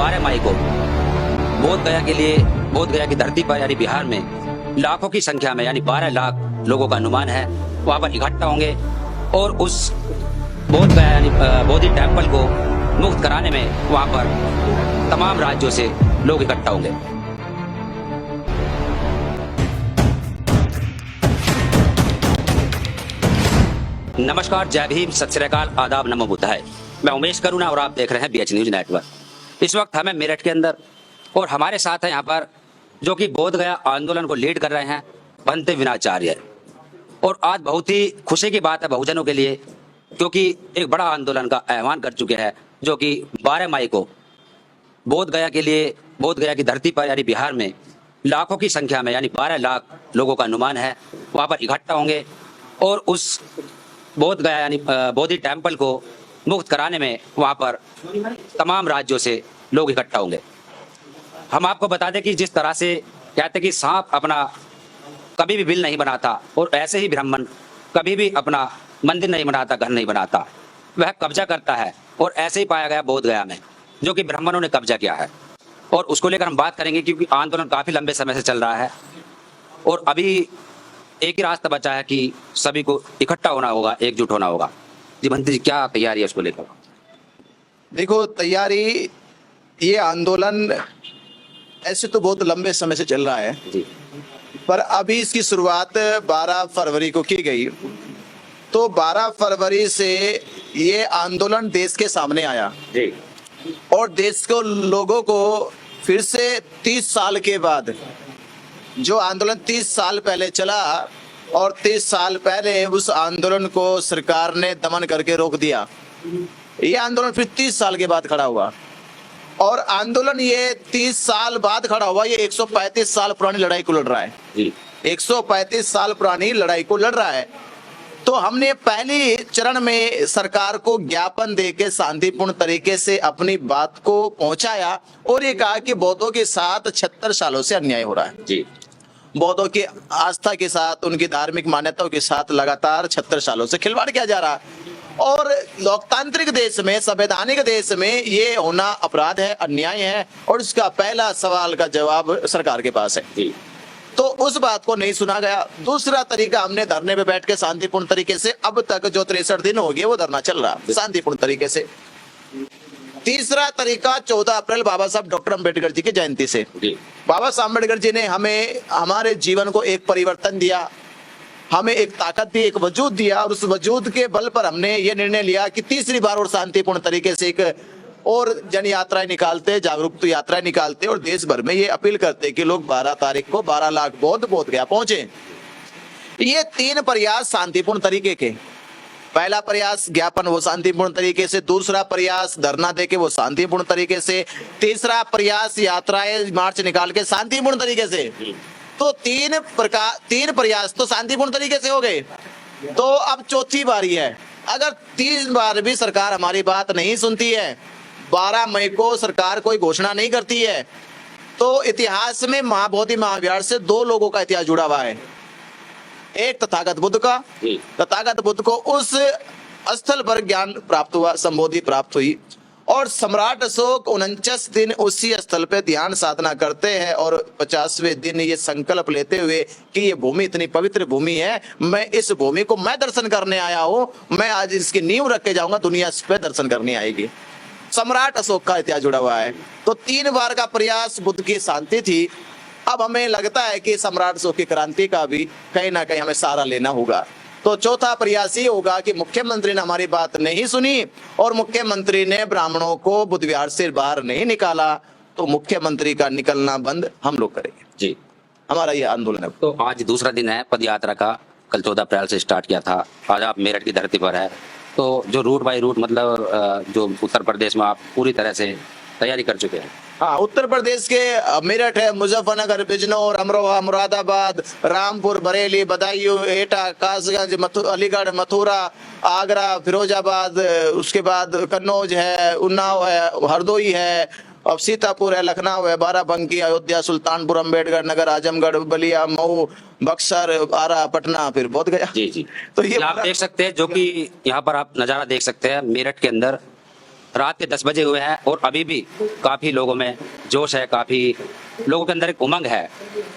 12 मई को बोध गया के लिए, बोध गया की धरती पर यानी बिहार में लाखों की संख्या में यानी 12 लाख लोगों का अनुमान है वहां पर इकट्ठा होंगे और उस बोध गया यानी बोधि टेम्पल को मुक्त कराने में वहां पर तमाम राज्यों से लोग इकट्ठा होंगे। नमस्कार, जय भीम, सत श्री अकाल, आदाब, नमो बुद्धाय। मैं उमेश करुणा और आप देख रहे हैं BH न्यूज नेटवर्क। इस वक्त हमें मेरठ के अंदर और हमारे साथ हैं यहाँ पर जो कि बोध गया आंदोलन को लीड कर रहे हैं भंते विनाचार्य। और आज बहुत ही खुशी की बात है बहुजनों के लिए, क्योंकि एक बड़ा आंदोलन का आह्वान कर चुके हैं जो कि 12 मई को बोध गया के लिए, बोध गया की धरती पर यानी बिहार में लाखों की संख्या में यानी 12 लाख लोगों का अनुमान है वहाँ पर इकट्ठा होंगे और उस बोध गया यानी बोधि टेम्पल को मुक्त कराने में वहाँ पर तमाम राज्यों से लोग इकट्ठा होंगे। हम आपको बता दें कि जिस तरह से कहते कि सांप अपना कभी भी बिल नहीं बनाता और ऐसे ही ब्राह्मण कभी भी अपना मंदिर नहीं बनाता, घर नहीं बनाता, वह कब्जा करता है और ऐसे ही पाया गया बोध गया में जो कि ब्राह्मणों ने कब्जा किया है। और उसको लेकर हम बात करेंगे क्योंकि आंदोलन काफ़ी लंबे समय से चल रहा है और अभी एक ही रास्ता बचा है कि सभी को इकट्ठा होना होगा, एकजुट होना होगा। जी भंते जी, क्या तैयारी है उसको लेकर? देखो, तैयारी, ये आंदोलन ऐसे तो बहुत लंबे समय से चल रहा है जी, पर अभी इसकी शुरुआत 12 फरवरी को की गई। तो 12 फरवरी से ये आंदोलन देश के सामने आया जी, और देश को, लोगों को फिर से 30 साल के बाद, जो आंदोलन 30 साल पहले चला और 30 साल पहले उस आंदोलन को सरकार ने दमन करके रोक दिया, ये आंदोलन फिर 30 साल के बाद खड़ा हुआ। और आंदोलन ये 30 साल बाद खड़ा हुआ, ये 135 साल पुरानी लड़ाई को लड़ रहा है जी। 135 साल पुरानी लड़ाई को लड़ रहा है। तो हमने पहली चरण में सरकार को ज्ञापन देके शांतिपूर्ण तरीके से अपनी बात को पहुंचाया और ये कहा कि बौद्धों के साथ 76 सालों से अन्याय हो रहा है जी। बौद्धों की आस्था के साथ, उनकी धार्मिक मान्यताओं के साथ लगातार 76 सालों से खिलवाड़ किया जा रहा है। और लोकतांत्रिक देश में, संवैधानिक देश में ये होना अपराध है, अन्याय है और इसका पहला सवाल का जवाब सरकार के पास है जी। तो उस बात को नहीं सुना गया। दूसरा तरीका, हमने धरने पे बैठ के शांतिपूर्ण तरीके से, अब तक जो 63 दिन हो गए वो धरना चल रहा शांतिपूर्ण तरीके से। तीसरा तरीका 14 अप्रैल बाबा साहब डॉक्टर अम्बेडकर जी की जयंती से। बाबा साहब अम्बेडकर जी ने हमें, हमारे जीवन को एक परिवर्तन दिया, हमें एक ताकत दी, एक वजूद दिया और उस वजूद के बल पर हमने ये निर्णय लिया कि तीसरी बार और शांतिपूर्ण तरीके से एक और जन यात्राएं निकालते, जागरूकता यात्राएं निकालते और देश भर में ये अपील करते कि लोग 12 तारीख को 12 लाख बौद्ध बोध गया पहुंचे। ये 3 प्रयास शांतिपूर्ण तरीके के। पहला प्रयास ज्ञापन, वो शांतिपूर्ण तरीके से। दूसरा प्रयास धरना देके, वो शांतिपूर्ण तरीके से। तीसरा प्रयास यात्राएं, मार्च निकाल के शांतिपूर्ण तरीके से। तो 3 प्रयास तो शांतिपूर्ण तरीके से हो गए। तो अब चौथी बारी है। अगर 3 बार भी सरकार हमारी बात नहीं सुनती है, 12 मई को सरकार कोई घोषणा नहीं करती है, तो इतिहास में महाबोधि महाविहार से 2 लोगों का इतिहास जुड़ा हुआ है। एक तथागत बुद्ध का, तथागत बुद्ध को उस स्थल पर ज्ञान प्राप्त हुआ, संबोधि प्राप्त हुई और सम्राट अशोक 49 दिन उसी स्थल पे ध्यान साधना करते हैं और 50वें दिन ये संकल्प लेते हुए कि ये भूमि इतनी पवित्र भूमि है, मैं इस भूमि को मैं दर्शन करने आया हूँ, मैं आज इसकी नींव रख के जाऊंगा, दुनिया इस पे दर्शन करने आएगी। सम्राट अशोक का इतिहास जुड़ा हुआ है। तो 3 बार का प्रयास बुद्ध की शांति थी। अब हमें लगता है कि सम्राट अशोक की क्रांति का भी कहीं ना कहीं हमें सहारा लेना होगा। तो चौथा प्रयास ये होगा कि मुख्यमंत्री ने हमारी बात नहीं सुनी और मुख्यमंत्री ने ब्राह्मणों को बुद्ध विहार से बाहर नहीं निकाला, तो मुख्यमंत्री का निकलना बंद हम लोग करेंगे जी। हमारा ये आंदोलन है। तो आज दूसरा दिन है पद यात्रा का। कल 14 अप्रैल से स्टार्ट किया था, आज आप मेरठ की धरती पर है। तो जो रूट बाई रूट, मतलब जो उत्तर प्रदेश में आप पूरी तरह से तैयारी कर चुके हैं? हाँ, उत्तर प्रदेश के मेरठ है, मुजफ्फरनगर, बिजनौर, अमरोहा, मुरादाबाद, रामपुर, बरेली, बदायूं, एटा, कासगंज, अलीगढ़, मथुरा, आगरा, फिरोजाबाद, उसके बाद कन्नौज है, उन्नाव है, हरदोई है, अब सीतापुर है, लखनऊ है, बाराबंकी, अयोध्या, सुल्तानपुर, अम्बेडकर नगर, आजमगढ़, बलिया, मऊ, बक्सर, आरा, पटना, फिर बोध गया। जी जी। तो ये आप देख सकते हैं, जो कि यहाँ पर आप नज़ारा देख सकते हैं मेरठ के अंदर रात के 10 बजे हुए हैं और अभी भी काफ़ी लोगों में जोश है, काफ़ी लोगों के अंदर एक उमंग है।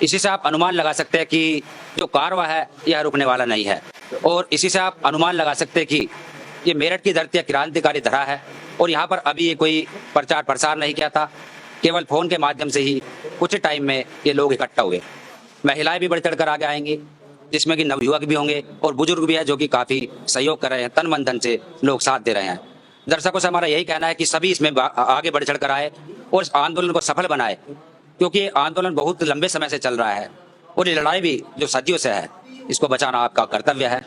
इसी से आप अनुमान लगा सकते हैं कि जो कारवां है यह रुकने वाला नहीं है, और इसी से आप अनुमान लगा सकते हैं कि ये मेरठ की धरती क्रांतिकारी धरा है और यहाँ पर अभी ये कोई प्रचार प्रसार नहीं किया था, केवल फ़ोन के माध्यम से ही कुछ टाइम में ये लोग इकट्ठा हुए। महिलाएं भी बढ़ चढ़ कर आगे आएंगी, जिसमें कि नवयुवक भी होंगे और बुजुर्ग भी है जो कि काफ़ी सहयोग कर रहे हैं, तन मन धन से लोग साथ दे रहे हैं। दर्शकों से हमारा यही कहना है कि सभी इसमें आगे बढ़ चढ़ कर आए और इस आंदोलन को सफल बनाए, क्योंकि ये आंदोलन बहुत लंबे समय से चल रहा है और ये लड़ाई भी जो सदियों से है, इसको बचाना आपका कर्तव्य है।